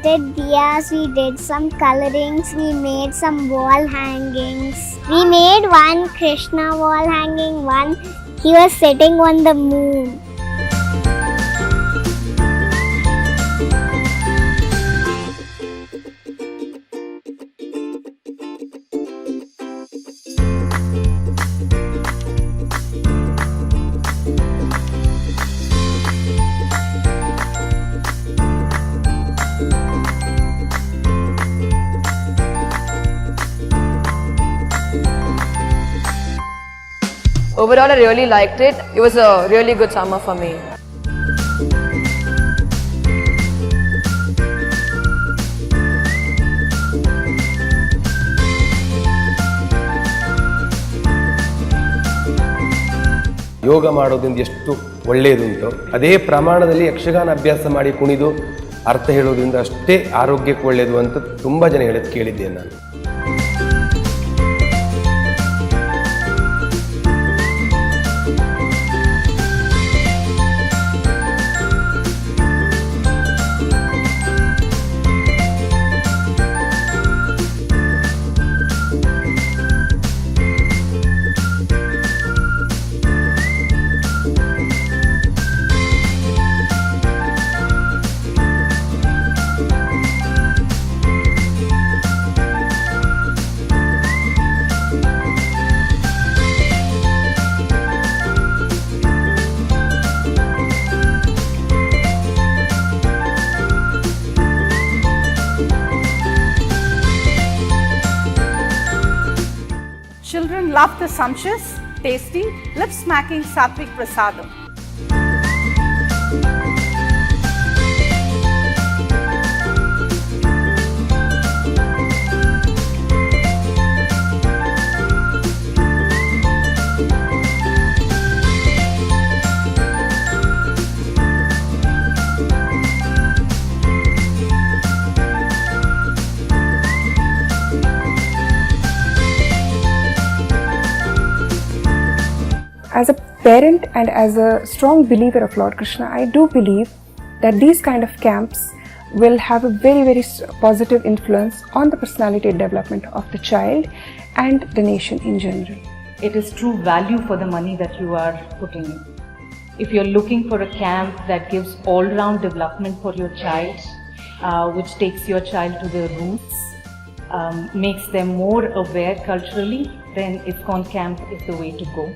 lighted diyas, we did some colorings, we made some wall hangings. We made one Krishna wall hanging, one he was sitting on the moon. Overall, I really liked it. It was a really good summer for me. ಯೋಗ ಮಾಡೋದ್ರಿಂದ ಎಷ್ಟು ಒಳ್ಳೆಯದುಂಟು ಅದೇ ಪ್ರಮಾಣದಲ್ಲಿ ಯಕ್ಷಗಾನ ಅಭ್ಯಾಸ ಮಾಡಿ ಕುಣಿದು ಅರ್ಥ ಹೇಳೋದ್ರಿಂದ ಅಷ್ಟೇ ಆರೋಗ್ಯಕ್ಕೆ ಒಳ್ಳೆಯದು ಅಂತ ತುಂಬ ಜನ ಹೇಳೋದು ಕೇಳಿದ್ದೇನೆ ನಾನು. Children love the sumptuous, tasty, lip-smacking Sattvic Prasadam. As a parent and as a strong believer of Lord Krishna, I do believe that these kind of camps will have a very positive influence on the personality development of the child and the nation in general. It is true value for the money that you are putting in. If you're looking for a camp that gives all-round development for your child, which takes your child to their roots, makes them more aware culturally, then ISKCON camp is the way to go.